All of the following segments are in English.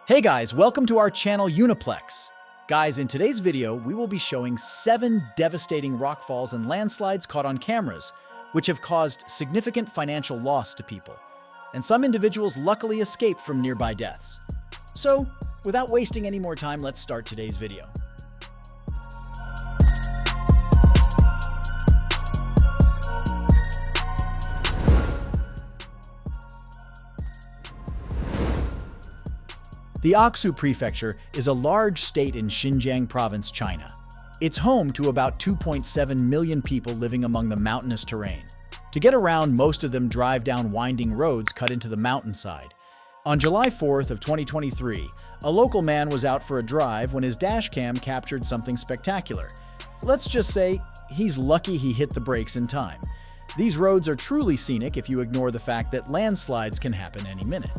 Hey guys, welcome to our channel Uniplex. Guys, in today's video, we will be showing 7 devastating rockfalls and landslides caught on cameras, which have caused significant financial loss to people. And some individuals luckily escaped from nearby deaths. So, without wasting any more time, let's start today's video. The Aksu Prefecture is a large state in Xinjiang Province, China. It's home to about 2.7 million people living among the mountainous terrain. To get around, most of them drive down winding roads cut into the mountainside. On July 4th of 2023, a local man was out for a drive when his dashcam captured something spectacular. Let's just say he's lucky he hit the brakes in time. These roads are truly scenic if you ignore the fact that landslides can happen any minute.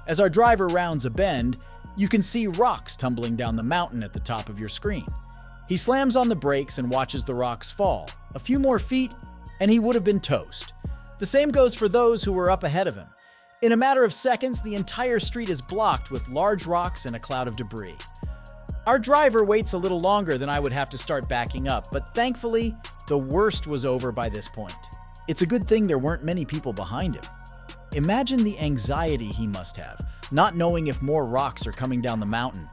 As our driver rounds a bend, you can see rocks tumbling down the mountain at the top of your screen. He slams on the brakes and watches the rocks fall. A few more feet, and he would have been toast. The same goes for those who were up ahead of him. In a matter of seconds, the entire street is blocked with large rocks and a cloud of debris. Our driver waits a little longer than I would have to start backing up, but thankfully, the worst was over by this point. It's a good thing there weren't many people behind him. Imagine the anxiety he must have, not knowing if more rocks are coming down the mountain.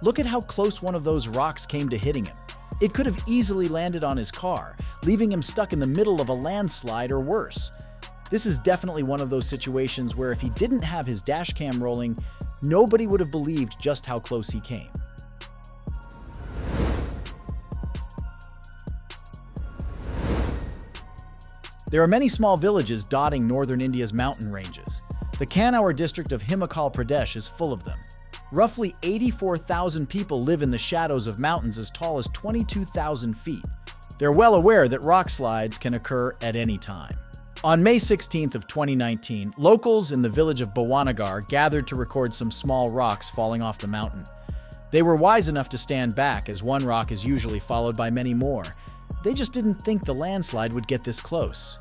Look at how close one of those rocks came to hitting him. It could have easily landed on his car, leaving him stuck in the middle of a landslide or worse. This is definitely one of those situations where if he didn't have his dashcam rolling, nobody would have believed just how close he came. There are many small villages dotting northern India's mountain ranges. The Kanawar district of Himachal Pradesh is full of them. Roughly 84,000 people live in the shadows of mountains as tall as 22,000 feet. They're well aware that rock slides can occur at any time. On May 16th of 2019, locals in the village of Bawanagar gathered to record some small rocks falling off the mountain. They were wise enough to stand back, as one rock is usually followed by many more. They just didn't think the landslide would get this close.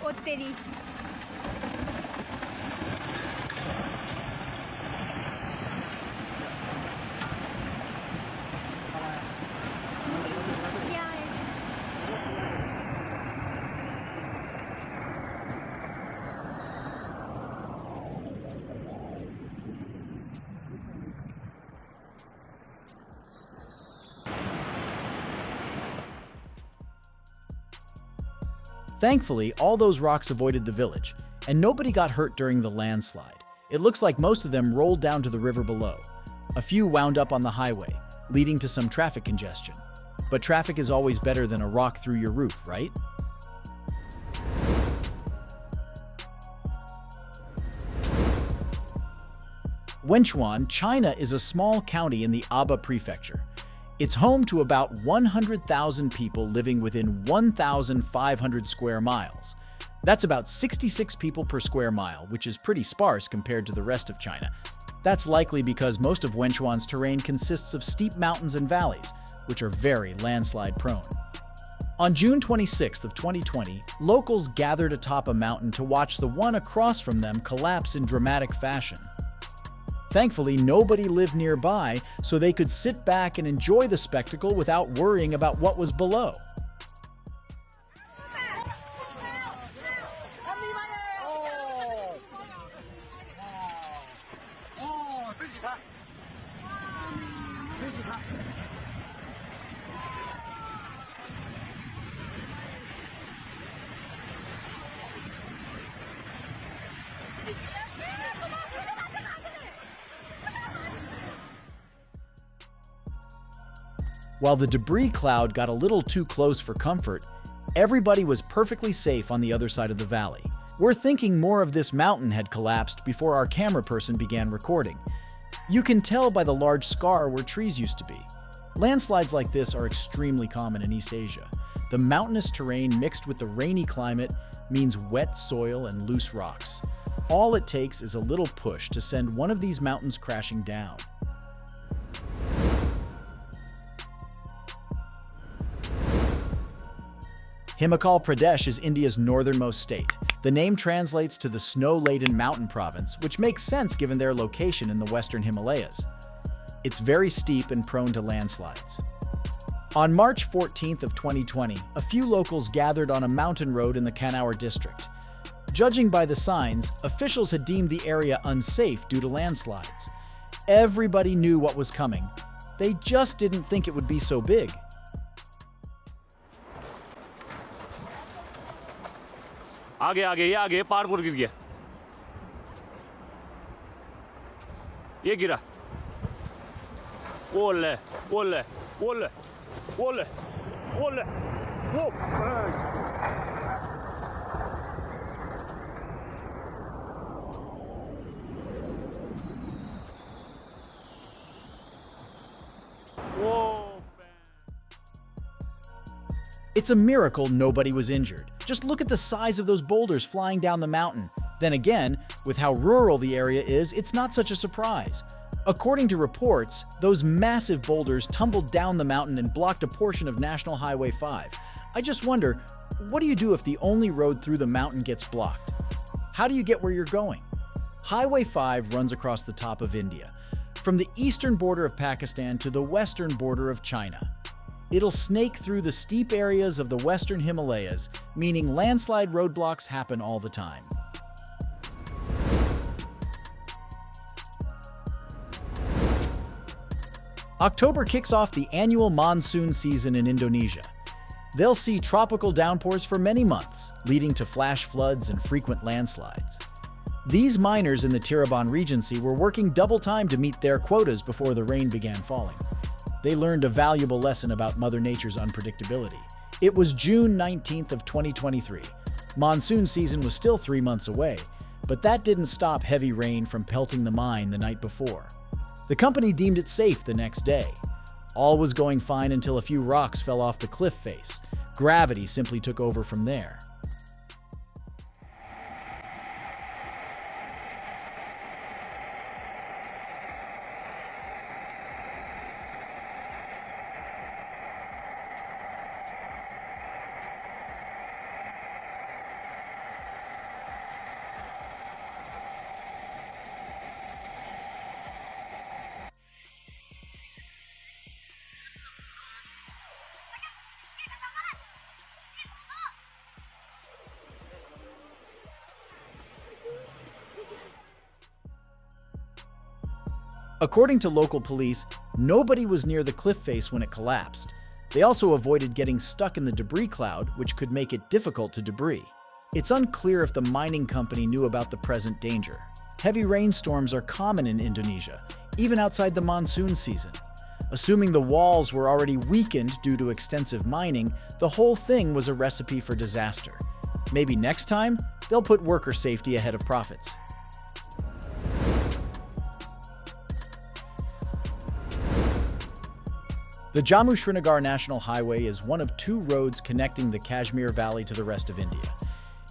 ओ तेरी क्या है Thankfully, all those rocks avoided the village, and nobody got hurt during the landslide. It looks like most of them rolled down to the river below. A few wound up on the highway, leading to some traffic congestion. But traffic is always better than a rock through your roof, right? Wenchuan, China is a small county in the Aba Prefecture. It's home to about 100,000 people living within 1,500 square miles. That's about 66 people per square mile, which is pretty sparse compared to the rest of China. That's likely because most of Wenchuan's terrain consists of steep mountains and valleys, which are very landslide prone. On June 26th of 2020, locals gathered atop a mountain to watch the one across from them collapse in dramatic fashion. Thankfully, nobody lived nearby, so they could sit back and enjoy the spectacle without worrying about what was below. While the debris cloud got a little too close for comfort, everybody was perfectly safe on the other side of the valley. We're thinking more of this mountain had collapsed before our camera person began recording. You can tell by the large scar where trees used to be. Landslides like this are extremely common in East Asia. The mountainous terrain mixed with the rainy climate means wet soil and loose rocks. All it takes is a little push to send one of these mountains crashing down. Himachal Pradesh is India's northernmost state. The name translates to the snow-laden mountain province, which makes sense given their location in the western Himalayas. It's very steep and prone to landslides. On March 14th of 2020, a few locals gathered on a mountain road in the Kanawar district. Judging by the signs, officials had deemed the area unsafe due to landslides. Everybody knew what was coming. They just didn't think it would be so big. आगे आगे ये आगे पहाड़ पर गिर गया ये गिरा ओले ओले ओले ओले ओले वो It's a miracle nobody was injured. Just look at the size of those boulders flying down the mountain. Then again, with how rural the area is, it's not such a surprise. According to reports, those massive boulders tumbled down the mountain and blocked a portion of National Highway 5. I just wonder, what do you do if the only road through the mountain gets blocked? How do you get where you're going? Highway 5 runs across the top of India, from the eastern border of Pakistan to the western border of China. It'll snake through the steep areas of the western Himalayas, meaning landslide roadblocks happen all the time. October kicks off the annual monsoon season in Indonesia. They'll see tropical downpours for many months, leading to flash floods and frequent landslides. These miners in the Cirebon Regency were working double time to meet their quotas before the rain began falling. They learned a valuable lesson about Mother Nature's unpredictability. It was June 19th of 2023. Monsoon season was still 3 months away, but that didn't stop heavy rain from pelting the mine the night before. The company deemed it safe the next day. All was going fine until a few rocks fell off the cliff face. Gravity simply took over from there. According to local police, nobody was near the cliff face when it collapsed. They also avoided getting stuck in the debris cloud, which could make it difficult to debris. It's unclear if the mining company knew about the present danger. Heavy rainstorms are common in Indonesia, even outside the monsoon season. Assuming the walls were already weakened due to extensive mining, the whole thing was a recipe for disaster. Maybe next time, they'll put worker safety ahead of profits. The Jammu-Srinagar National Highway is one of 2 roads connecting the Kashmir Valley to the rest of India.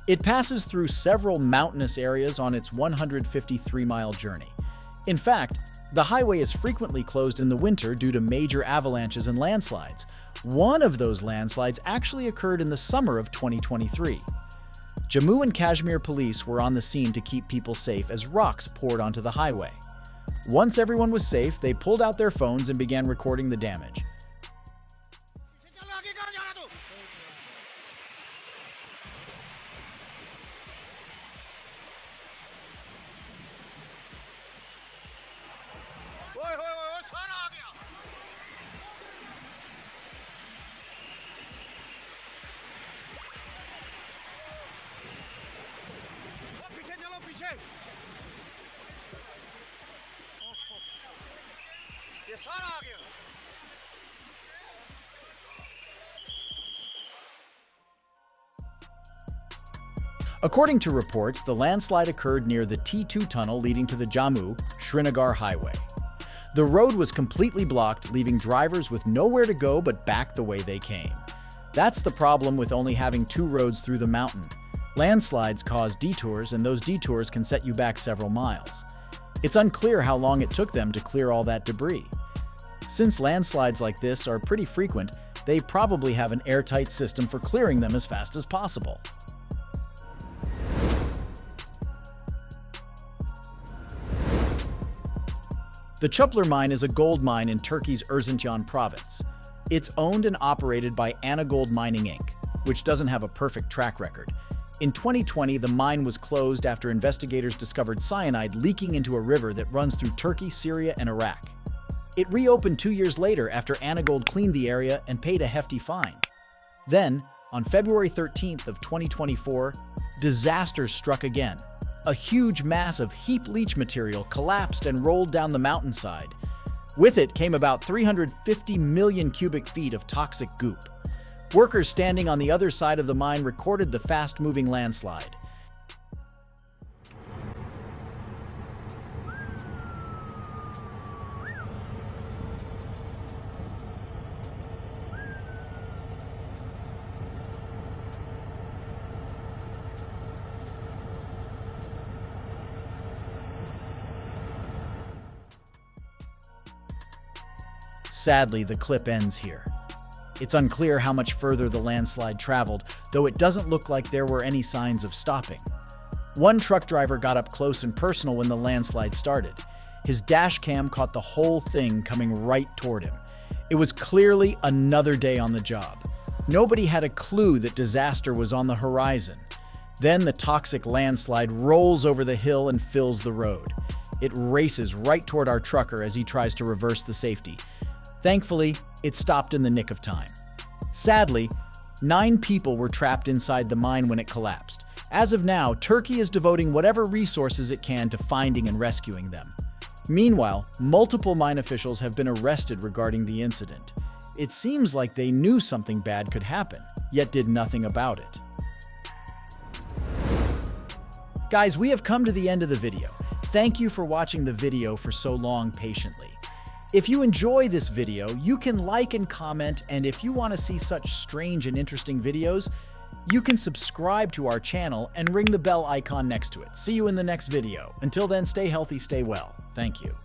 It passes through several mountainous areas on its 153-mile journey. In fact, the highway is frequently closed in the winter due to major avalanches and landslides. One of those landslides actually occurred in the summer of 2023. Jammu and Kashmir police were on the scene to keep people safe as rocks poured onto the highway. Once everyone was safe, they pulled out their phones and began recording the damage. ये सारा आ गया According to reports, the landslide occurred near the T2 tunnel leading to the Jammu-Srinagar highway. The road was completely blocked, leaving drivers with nowhere to go but back the way they came. That's the problem with only having two roads through the mountain. Landslides cause detours, and those detours can set you back several miles. It's unclear how long it took them to clear all that debris. Since landslides like this are pretty frequent, they probably have an airtight system for clearing them as fast as possible. The Çöpler mine is a gold mine in Turkey's Erzincan province. It's owned and operated by Anagold Mining Inc., which doesn't have a perfect track record. In 2020, the mine was closed after investigators discovered cyanide leaking into a river that runs through Turkey, Syria, and Iraq. It reopened 2 years later after Anagold cleaned the area and paid a hefty fine. Then, on February 13th of 2024, disaster struck again. A huge mass of heap leach material collapsed and rolled down the mountainside. With it came about 350 million cubic feet of toxic goop. Workers standing on the other side of the mine recorded the fast-moving landslide. Sadly, the clip ends here. It's unclear how much further the landslide traveled, though it doesn't look like there were any signs of stopping. One truck driver got up close and personal when the landslide started. His dash cam caught the whole thing coming right toward him. It was clearly another day on the job. Nobody had a clue that disaster was on the horizon. Then the toxic landslide rolls over the hill and fills the road. It races right toward our trucker as he tries to reverse the safety. Thankfully, it stopped in the nick of time. Sadly, 9 people were trapped inside the mine when it collapsed. As of now, Turkey is devoting whatever resources it can to finding and rescuing them. Meanwhile, multiple mine officials have been arrested regarding the incident. It seems like they knew something bad could happen, yet did nothing about it. Guys, we have come to the end of the video. Thank you for watching the video for so long patiently. If you enjoy this video, you can like and comment, and if you want to see such strange and interesting videos, you can subscribe to our channel and ring the bell icon next to it. See you in the next video. Until then, stay healthy, stay well. Thank you.